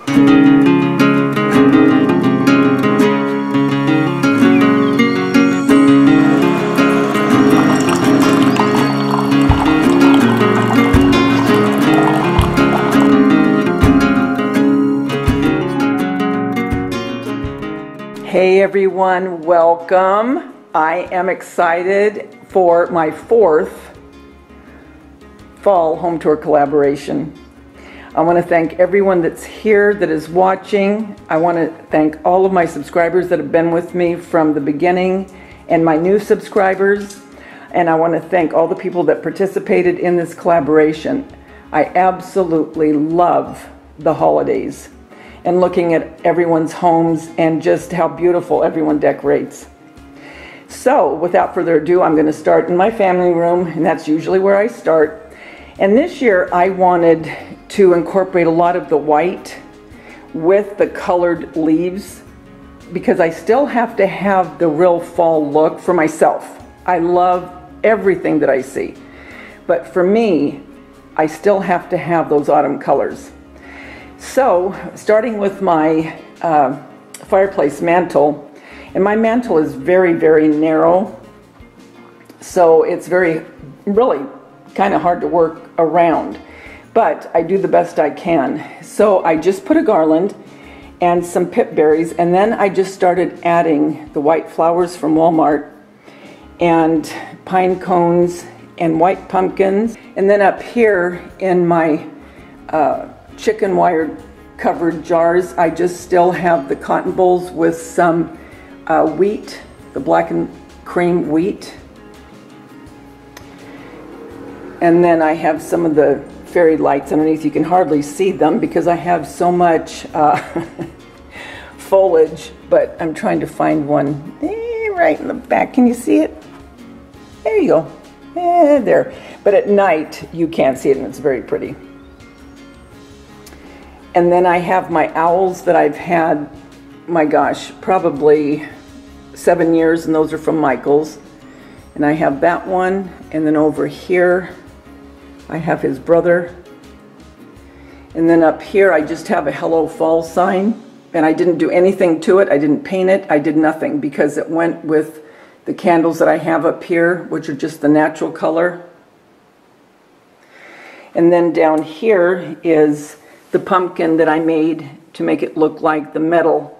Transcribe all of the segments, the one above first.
Hey everyone, welcome. I am excited for my 4th fall home tour collaboration. I want to thank everyone that's here, that is watching. I want to thank all of my subscribers that have been with me from the beginning and my new subscribers. And I want to thank all the people that participated in this collaboration. I absolutely love the holidays and looking at everyone's homes and just how beautiful everyone decorates. So without further ado, I'm going to start in my family room, and that's usually where I start. And this year I wanted to incorporate a lot of the white with the colored leaves because I still have to have the real fall look for myself. I love everything that I see, but for me, I still have to have those autumn colors. So, starting with my fireplace mantle, and my mantle is very, very narrow, so it's really kind of hard to work around, but I do the best I can. So I just put a garland and some pip berries, and then I just started adding the white flowers from Walmart and pine cones and white pumpkins. And then up here in my chicken wire covered jars, I just still have the cotton bowls with some wheat, the black and cream wheat. And then I have some of the fairy lights underneath. You can hardly see them because I have so much foliage, but I'm trying to find one right in the back. Can you see it? There you go. There. But at night you can't see it, and it's very pretty. And then I have my owls that I've had, my gosh, probably 7 years, and those are from Michael's. And I have that one, and then over here I have his brother. And then up here I just have a Hello Fall sign, and I didn't do anything to it. I didn't paint it. I did nothing because it went with the candles that I have up here, which are just the natural color. And then down here is the pumpkin that I made to make it look like the metal,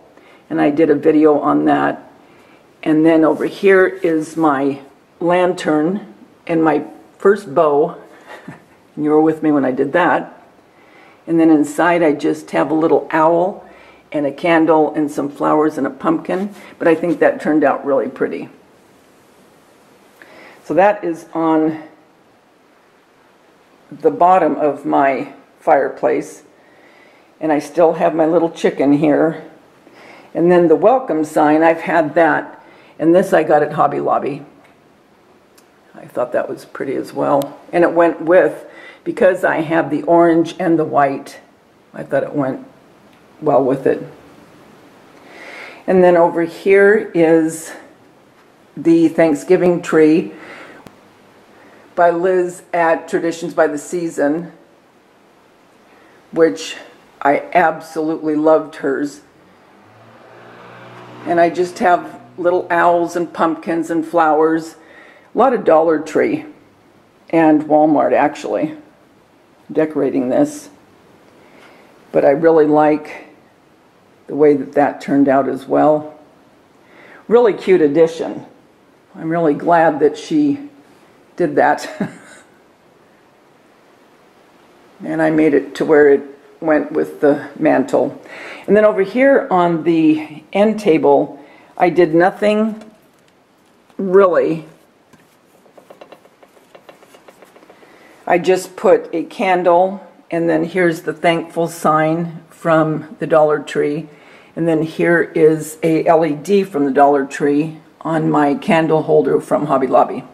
and I did a video on that. And then over here is my lantern and my first bow. You were with me when I did that. And then inside I just have a little owl and a candle and some flowers and a pumpkin, but I think that turned out really pretty. So that is on the bottom of my fireplace. And I still have my little chicken here. And then the welcome sign, I've had that. And this I got at Hobby Lobby. I thought that was pretty as well. And it went with, because I have the orange and the white, I thought it went well with it. And then over here is the Thanksgiving tree by Liz at Traditions by the Season, which I absolutely loved hers. And I just have little owls and pumpkins and flowers. A lot of Dollar Tree and Walmart actually decorating this. But I really like the way that that turned out as well. Really cute addition. I'm really glad that she did that. And I made it to where it went with the mantle. And then over here on the end table, I did nothing really. I just put a candle, and then here's the thankful sign from the Dollar Tree, and then here is a LED from the Dollar Tree on my candle holder from Hobby Lobby.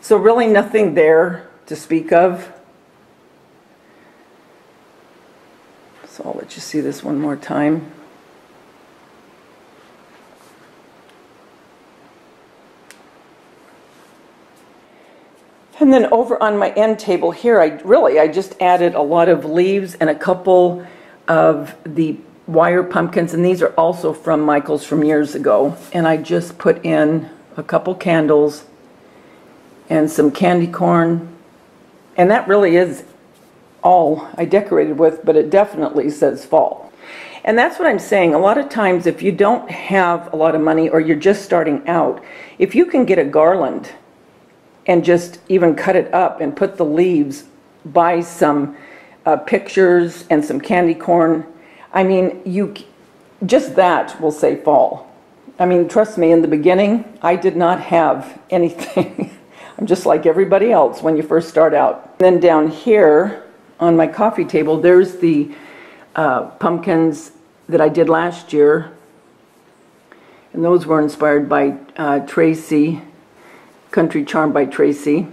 So really nothing there to speak of. So I'll let you see this one more time. And then over on my end table here, I just added a lot of leaves and a couple of the wire pumpkins, and these are also from Michael's from years ago. And I just put in a couple candles and some candy corn, and that really is all I decorated with, but it definitely says fall. And that's what I'm saying. A lot of times if you don't have a lot of money or you're just starting out, if you can get a garland and just even cut it up and put the leaves, buy some pictures and some candy corn, I mean, just that will say fall. I mean, trust me, in the beginning, I did not have anything. I'm just like everybody else when you first start out. Then down here on my coffee table, there's the pumpkins that I did last year. And those were inspired by Tracy, Country Charm by Tracy.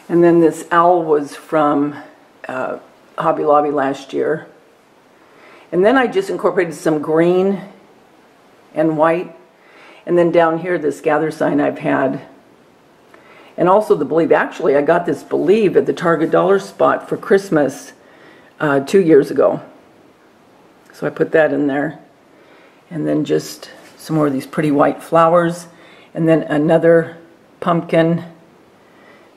And then this owl was from Hobby Lobby last year. And then I just incorporated some green and white. And then down here, this gather sign I've had. And also the Believe. Actually, I got this Believe at the Target Dollar Spot for Christmas 2 years ago. So I put that in there. And then just some more of these pretty white flowers. And then another pumpkin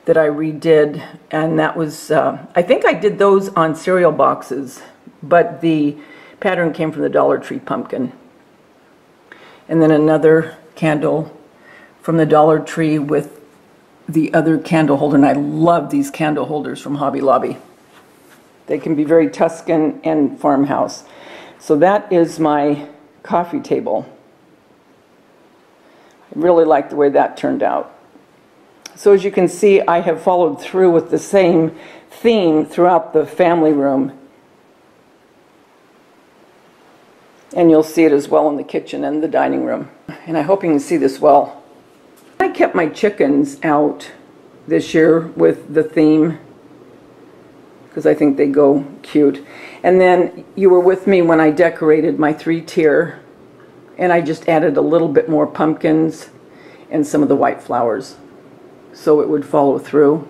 that I redid. And that was, I think I did those on cereal boxes. But the pattern came from the Dollar Tree pumpkin. And then another candle from the Dollar Tree with the other candle holder. And I love these candle holders from Hobby Lobby. They can be very Tuscan and farmhouse. So that is my coffee table. I really like the way that turned out. So as you can see, I have followed through with the same theme throughout the family room. And you'll see it as well in the kitchen and the dining room. And I hope you can see this well. I kept my chickens out this year with the theme because I think they go cute. And then you were with me when I decorated my 3-tier, and I just added a little bit more pumpkins and some of the white flowers so it would follow through.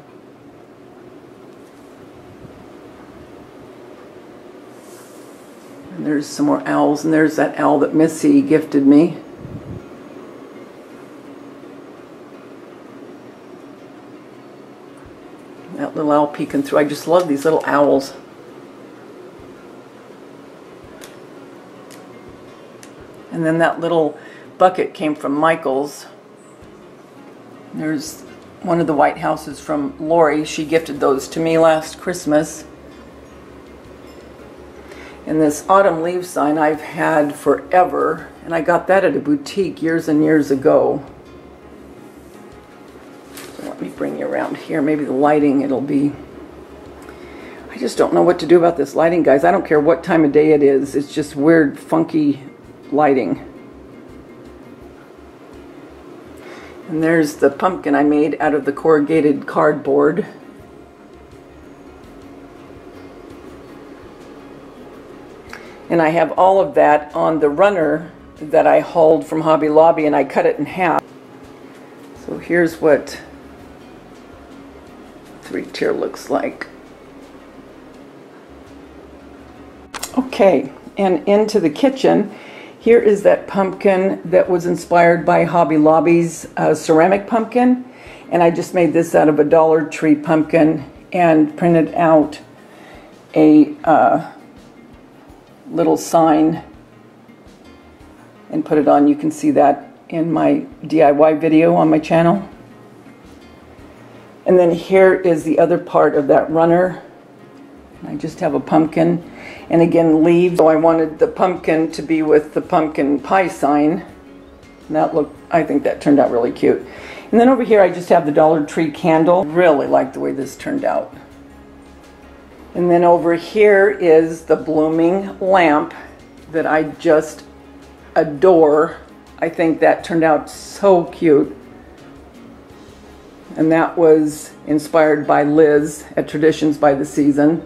And there's some more owls, and there's that owl that Missy gifted me. That little owl peeking through. I just love these little owls. And then that little bucket came from Michael's. There's one of the white houses from Lori. She gifted those to me last Christmas. And this autumn leaf sign I've had forever, and I got that at a boutique years and years ago. So let me bring you around here. Maybe the lighting, it'll be... I just don't know what to do about this lighting, guys. I don't care what time of day it is. It's just weird, funky lighting. And there's the pumpkin I made out of the corrugated cardboard. And I have all of that on the runner that I hauled from Hobby Lobby, and I cut it in half. So here's what 3-tier looks like. Okay, and into the kitchen. Here is that pumpkin that was inspired by Hobby Lobby's ceramic pumpkin. And I just made this out of a Dollar Tree pumpkin and printed out a little sign and put it on. You can see that in my DIY video on my channel. And then here is the other part of that runner. I just have a pumpkin. And again, leaves. So I wanted the pumpkin to be with the pumpkin pie sign. And that looked, I think that turned out really cute. And then over here I just have the Dollar Tree candle. Really like the way this turned out. And then over here is the blooming lamp that I just adore. I think that turned out so cute. And that was inspired by Liz at Traditions by the Season.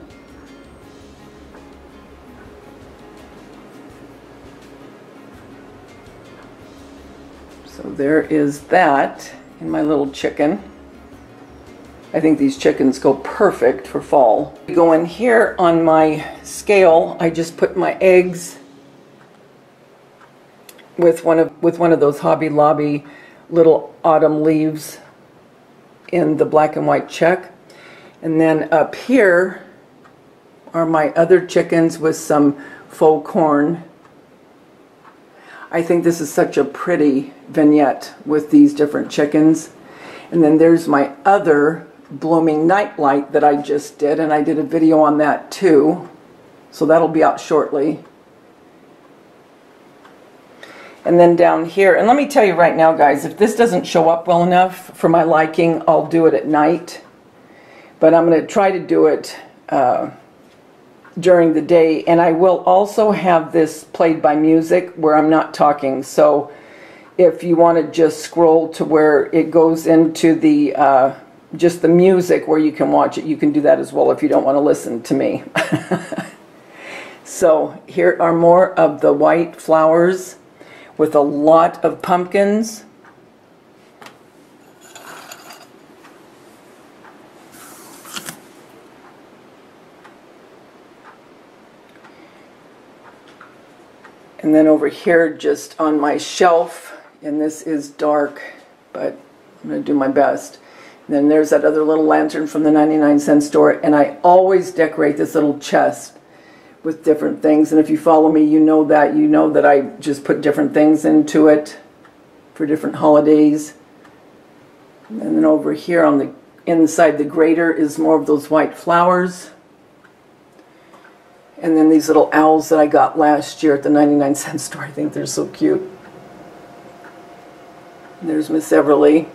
So there is that in my little chicken. I think these chickens go perfect for fall. Go in here on my scale, I just put my eggs with one of those Hobby Lobby little autumn leaves in the black and white check. And then up here are my other chickens with some faux corn. I think this is such a pretty vignette with these different chickens. And then there's my other blooming nightlight that I just did, and I did a video on that too, so that'll be out shortly. And then down here, and let me tell you right now guys, if this doesn't show up well enough for my liking, I'll do it at night, but I'm going to try to do it during the day. And I will also have this played by music where I'm not talking, so if you want to just scroll to where it goes into the just the music where you can watch it, you can do that as well if you don't want to listen to me. So here are more of the white flowers with a lot of pumpkins. And then over here just on my shelf, and this is dark, but I'm going to do my best. And then there's that other little lantern from the 99-cent store, and I always decorate this little chest with different things. And if you follow me, you know that I just put different things into it for different holidays. And then over here on the inside the grater is more of those white flowers. And then these little owls that I got last year at the 99-cent store. I think they're so cute. And there's Miss Everly.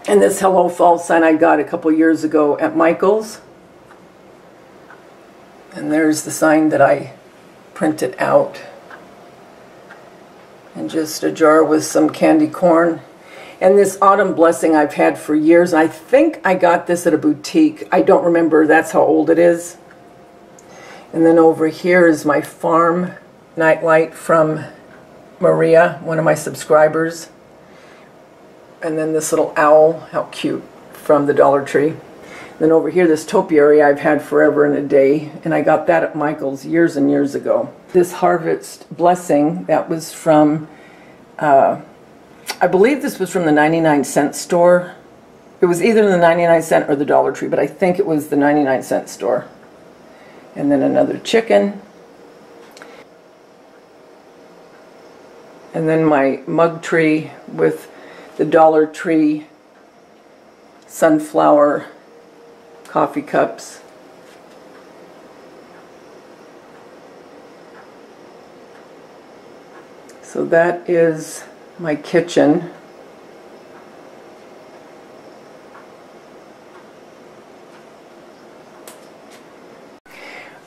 And this Hello Fall sign I got a couple years ago at Michael's. And there's the sign that I printed out. And just a jar with some candy corn. And this autumn blessing I've had for years. I think I got this at a boutique. I don't remember. That's how old it is. And then over here is my farm nightlight from Maria, one of my subscribers. And then this little owl, how cute, from the Dollar Tree. Then over here, this topiary I've had forever and a day, and I got that at Michael's years and years ago. This Harvest Blessing, that was from, I believe this was from the 99-cent store. It was either the 99-cent or the Dollar Tree, but I think it was the 99-cent store. And then another chicken. And then my mug tree with the Dollar Tree sunflower coffee cups. So that is my kitchen.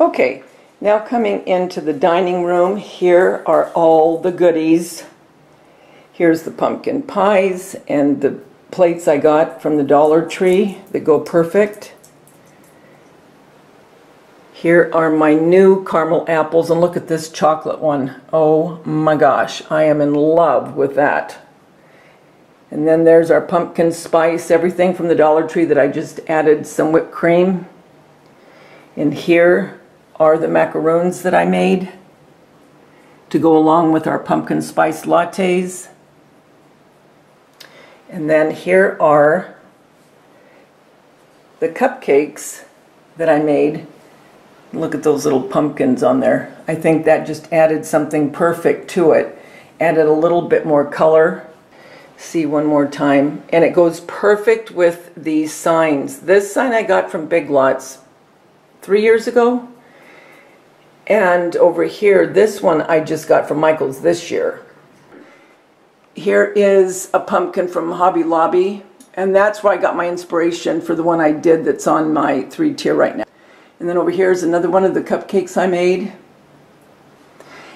Okay, now coming into the dining room, here are all the goodies. Here's the pumpkin pies and the plates I got from the Dollar Tree that go perfect. Here are my new caramel apples, and look at this chocolate one. Oh my gosh, I am in love with that. And then there's our pumpkin spice, everything from the Dollar Tree that I just added some whipped cream. And here are the macaroons that I made to go along with our pumpkin spice lattes. And then here are the cupcakes that I made. Look at those little pumpkins on there. I think that just added something perfect to it. Added a little bit more color. See one more time. And it goes perfect with these signs. This sign I got from Big Lots 3 years ago. And over here, this one I just got from Michael's this year. Here is a pumpkin from Hobby Lobby, and that's where I got my inspiration for the one I did that's on my 3-tier right now. And then over here is another one of the cupcakes I made.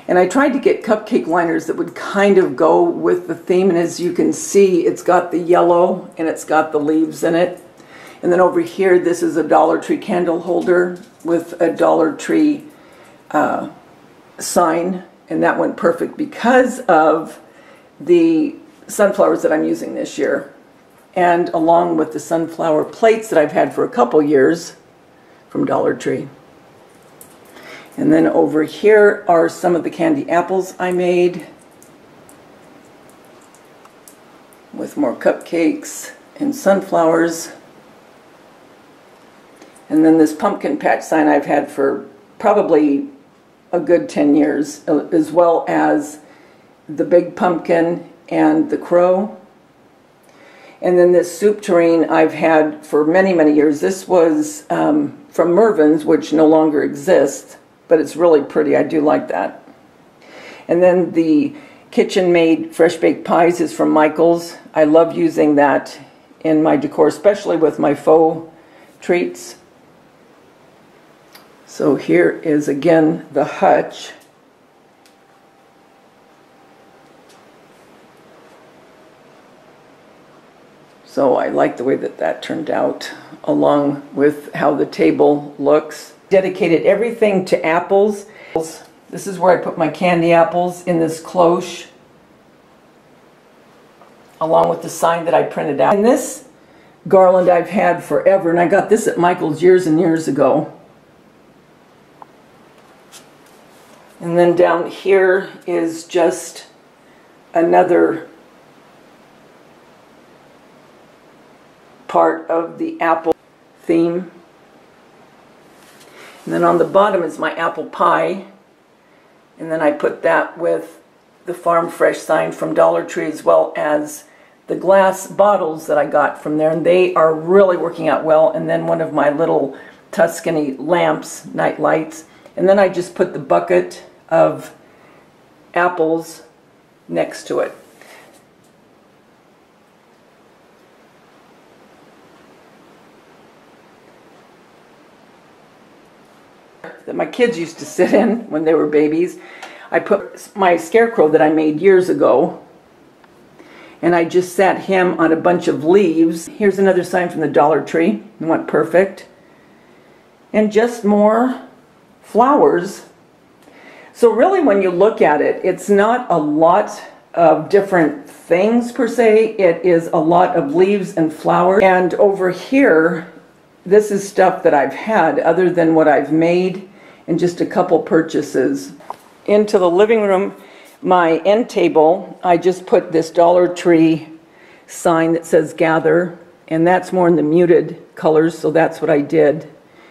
And I tried to get cupcake liners that would kind of go with the theme, and as you can see, it's got the yellow and it's got the leaves in it. And then over here, this is a Dollar Tree candle holder with a Dollar Tree sign, and that went perfect because of the sunflowers that I'm using this year. and along with the sunflower plates that I've had for a couple years from Dollar Tree. And then over here are some of the candy apples I made with more cupcakes and sunflowers. And then this pumpkin patch sign I've had for probably a good 10 years, as well as the big pumpkin and the crow. And then this soup tureen I've had for many, many years. This was from Mervyn's, which no longer exists, but it's really pretty. I do like that. And then the kitchen-made fresh baked pies is from Michael's. I love using that in my decor, especially with my faux treats. So here is again the hutch. So I like the way that that turned out, along with how the table looks. Dedicated everything to apples. This is where I put my candy apples, in this cloche, along with the sign that I printed out. And this garland I've had forever, and I got this at Michael's years and years ago. And then down here is just another part of the apple theme. And then on the bottom is my apple pie. And then I put that with the Farm Fresh sign from Dollar Tree, as well as the glass bottles that I got from there. And they are really working out well. And then one of my little Tuscany lamps, night lights. And then I just put the bucket of apples next to it. That my kids used to sit in when they were babies. I put my scarecrow that I made years ago, and I just sat him on a bunch of leaves. Here's another sign from the Dollar Tree. It went perfect. And just more flowers. So really, when you look at it, it's not a lot of different things per se. It is a lot of leaves and flowers. And over here, this is stuff that I've had other than what I've made, and just a couple purchases. Into the living room, my end table, I just put this Dollar Tree sign that says gather, and that's more in the muted colors, so that's what I did,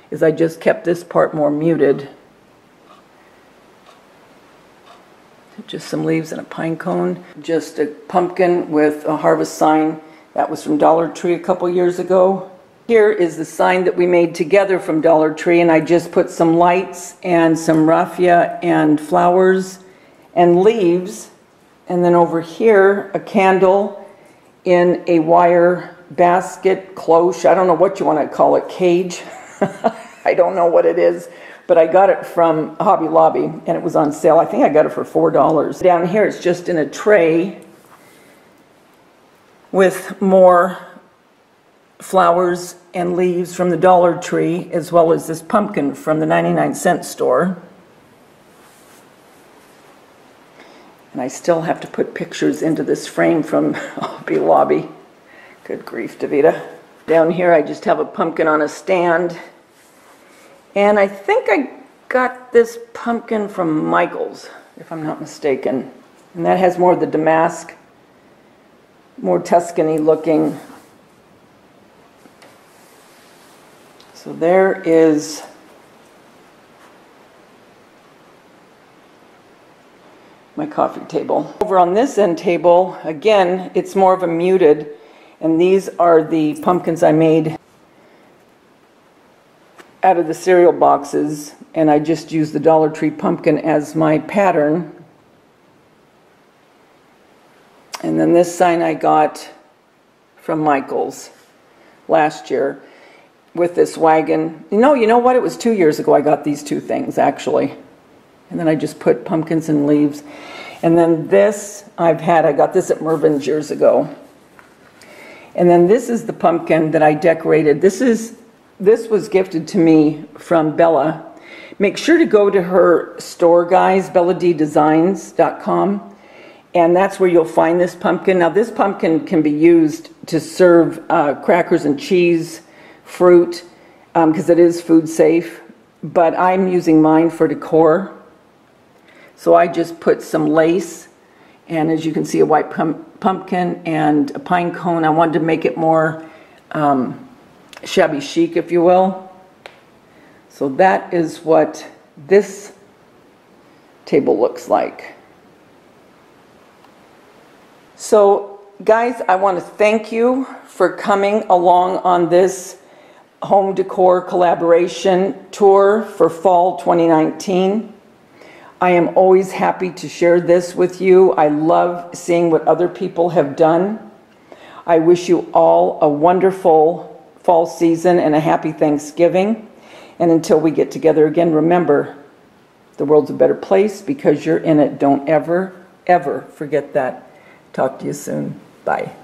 is I just kept this part more muted. Just some leaves and a pine cone. Just a pumpkin with a harvest sign. That was from Dollar Tree a couple years ago. Here is the sign that we made together from Dollar Tree, and I just put some lights and some raffia and flowers and leaves. And then over here, a candle in a wire basket, cloche, I don't know what you want to call it, cage. I don't know what it is. But I got it from Hobby Lobby, and it was on sale. I think I got it for $4. Down here, it's just in a tray with more flowers and leaves from the Dollar Tree, as well as this pumpkin from the 99-cent store. And I still have to put pictures into this frame from Hobby Lobby. Good grief, Daveda. Down here, I just have a pumpkin on a stand. And I think I got this pumpkin from Michael's, if I'm not mistaken. And that has more of the damask, more Tuscany looking. So there is my coffee table. Over on this end table, again, it's more of a muted. And these are the pumpkins I made out of the cereal boxes, and I just used the Dollar Tree pumpkin as my pattern. And then this sign I got from Michael's last year with this wagon. You know what? It was 2 years ago I got these two things, actually. And then I just put pumpkins and leaves. And then this I got this at Mervyn's years ago. And then this is the pumpkin that I decorated. This was gifted to me from Bella. Make sure to go to her store, guys, belladdesigns.com, And that's where you'll find this pumpkin. Now this pumpkin can be used to serve crackers and cheese, fruit, because it is food safe. But I'm using mine for decor. So I just put some lace, and as you can see, a white pumpkin and a pine cone. I wanted to make it more shabby chic, if you will. So that is what this table looks like. So guys, I want to thank you for coming along on this home decor collaboration tour for fall 2019. I am always happy to share this with you. I love seeing what other people have done. I wish you all a wonderful fall season and a happy Thanksgiving. And until we get together again, remember, the world's a better place because you're in it. Don't ever, ever forget that. Talk to you soon. Bye.